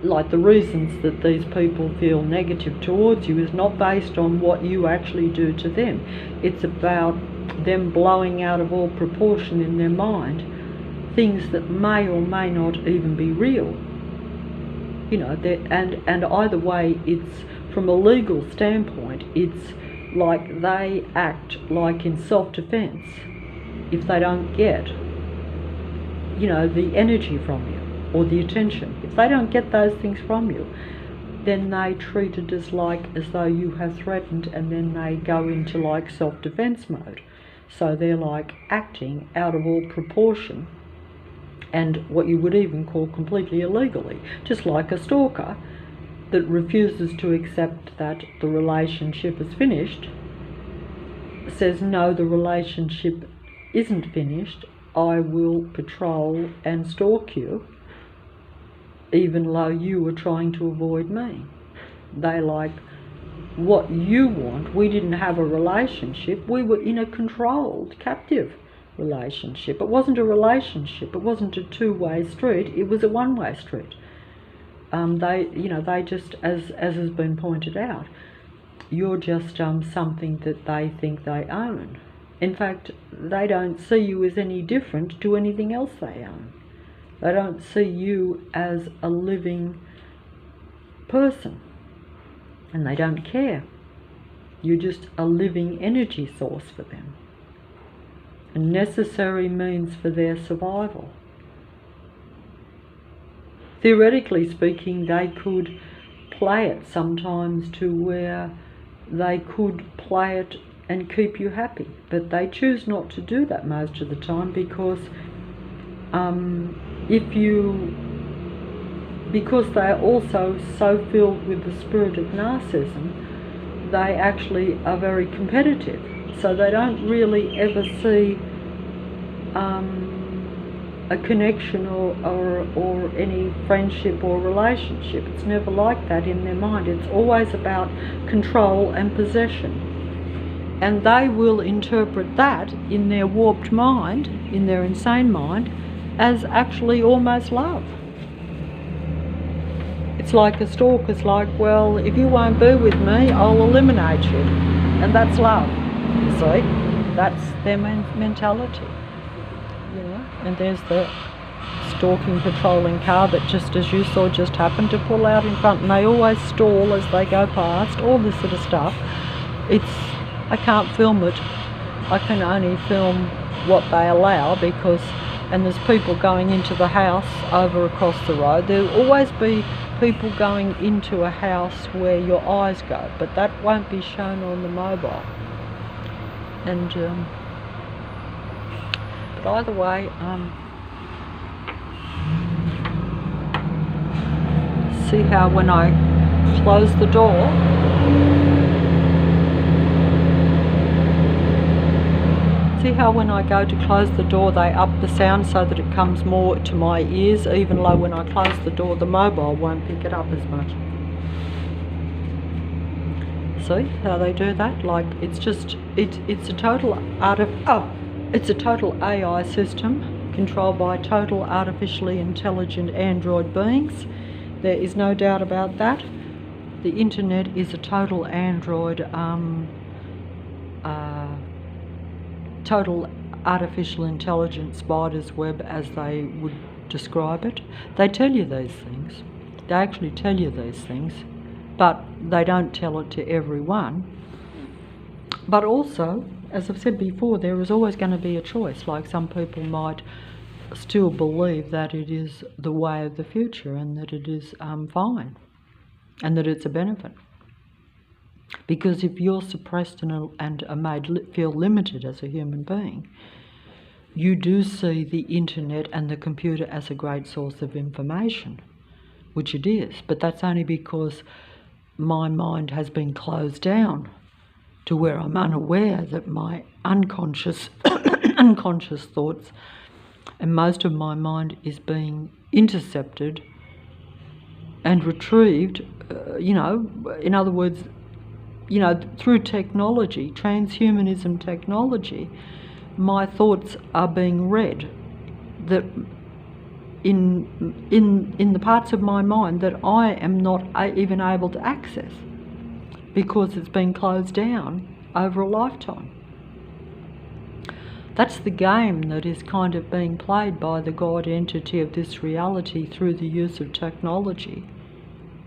Like the reasons that these people feel negative towards you is not based on what you actually do to them. It's about them blowing out of all proportion in their mind things that may or may not even be real. And either way, it's from a legal standpoint, it's like they act like in self-defense if they don't get, the energy from you or the attention. If they don't get those things from you, then they treat it as though you have threatened, and then they go into like self-defense mode. So they're like acting out of all proportion, and what you would even call completely illegally, just like a stalker that refuses to accept that the relationship is finished, says, no, the relationship isn't finished, I will patrol and stalk you, even though you are trying to avoid me. They like, what you want, we didn't have a relationship, we were in a controlled, captive relationship. It wasn't a relationship, it wasn't a two-way street, it was a one-way street. They just, as has been pointed out, you're just something that they think they own. In fact, they don't see you as any different to anything else they own. They don't see you as a living person, and they don't care. You're just a living energy source for them, a necessary means for their survival. Theoretically speaking, they could play it sometimes to where they could play it and keep you happy, but they choose not to do that most of the time, because if you, because they're also so filled with the spirit of narcissism, they actually are very competitive. So they don't really ever see a connection or any friendship or relationship. It's never like that in their mind. It's always about control and possession. And they will interpret that in their warped mind, in their insane mind, as actually almost love. It's like a stalker's like, well, if you won't be with me, I'll eliminate you. And that's love, you see. That's their mentality, you know. And there's the stalking, patrolling car that, just as you saw, just happened to pull out in front. And they always stall as they go past, all this sort of stuff. I can't film it. I can only film what they allow, because, and there's people going into the house over across the road. There'll always be people going into a house where your eyes go, but that won't be shown on the mobile. And but either way, see how when I close the door, see how when I go to close the door they up the sound so that it comes more to my ears, even though when I close the door the mobile won't pick it up as much. See how they do that? Like, it's just, it's a total it's a total AI system controlled by total artificially intelligent android beings. There is no doubt about that. The internet is a total android, total artificial intelligence spider's web, as they would describe it. They tell you these things. They actually tell you these things, but they don't tell it to everyone. But also, as I've said before, there is always going to be a choice. Like, some people might still believe that it is the way of the future and that it is fine and that it's a benefit. Because if you're suppressed and are made feel limited as a human being, you do see the internet and the computer as a great source of information, which it is. But that's only because my mind has been closed down to where I'm unaware that my unconscious unconscious thoughts and most of my mind is being intercepted and retrieved, you know, in other words, you know, through technology, transhumanism technology, my thoughts are being read, that in the parts of my mind that I am not even able to access, because it's been closed down over a lifetime. That's the game that is kind of being played by the God entity of this reality through the use of technology.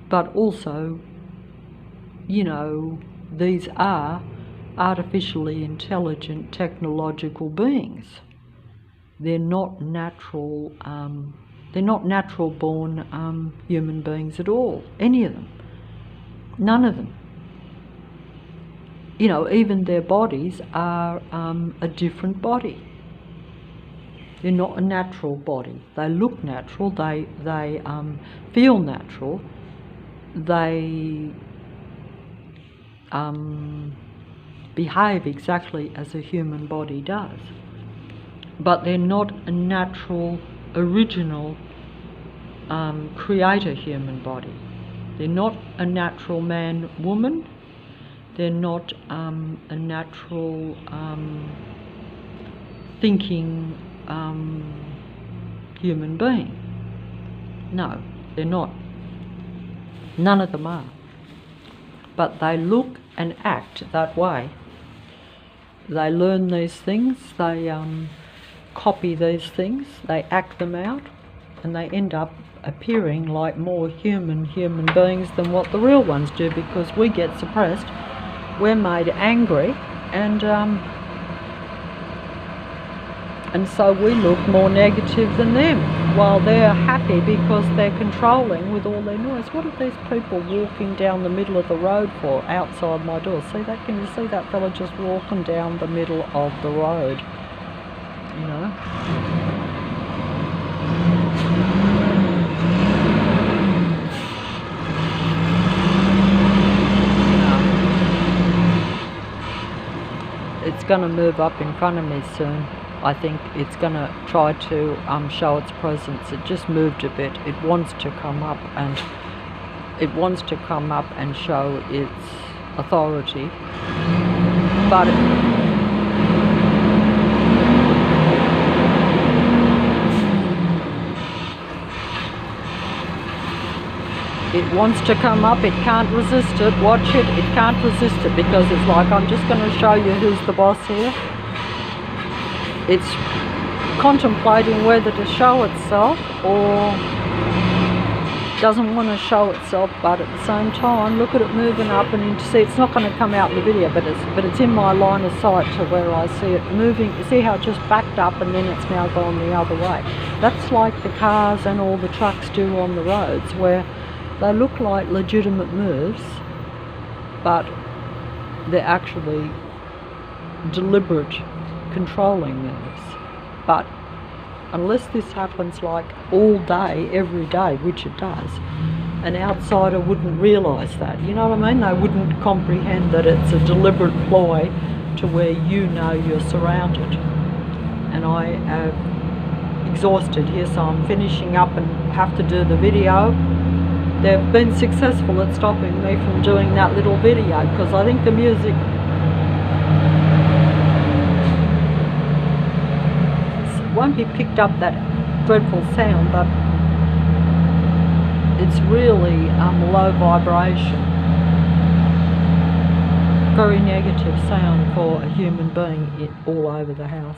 But also, you know, these are artificially intelligent technological beings. They're not natural born human beings at all, any of them, none of them. You know, even their bodies are a different body. They're not a natural body. They look natural, they feel natural, they behave exactly as a human body does. But they're not a natural, original, creator human body. They're not a natural man, woman. They're not a natural thinking human being. No, they're not. None of them are. But they look and act that way. They learn these things, they copy these things, they act them out, and they end up appearing like more human beings than what the real ones do, because we get suppressed, we're made angry, and so we look more negative than them, while they're happy because they're controlling with all their noise. What are these people walking down the middle of the road for outside my door? See that? Can you see that fella just walking down the middle of the road? You know? going to move up in front of me soon. I think it's going to try to show its presence. It just moved a bit. It wants to come up and show its authority, but it wants to come up. It can't resist it. Watch it. It can't resist it because it's like, I'm just going to show you who's the boss here. It's contemplating whether to show itself or doesn't want to show itself, but at the same time, look at it moving up, and you see it's not going to come out in the video, but it's in my line of sight to where I see it moving. You see how it just backed up and then it's now gone the other way. That's like the cars and all the trucks do on the roads, where they look like legitimate moves, but they're actually deliberate controlling moves. But unless this happens like all day, every day, which it does, an outsider wouldn't realise that. You know what I mean? They wouldn't comprehend that it's a deliberate ploy to where you know you're surrounded. And I am exhausted here, so I'm finishing up and have to do the video. They've been successful at stopping me from doing that little video because I think the music won't be picked up, that dreadful sound, but it's really low vibration, very negative sound for a human being all over the house.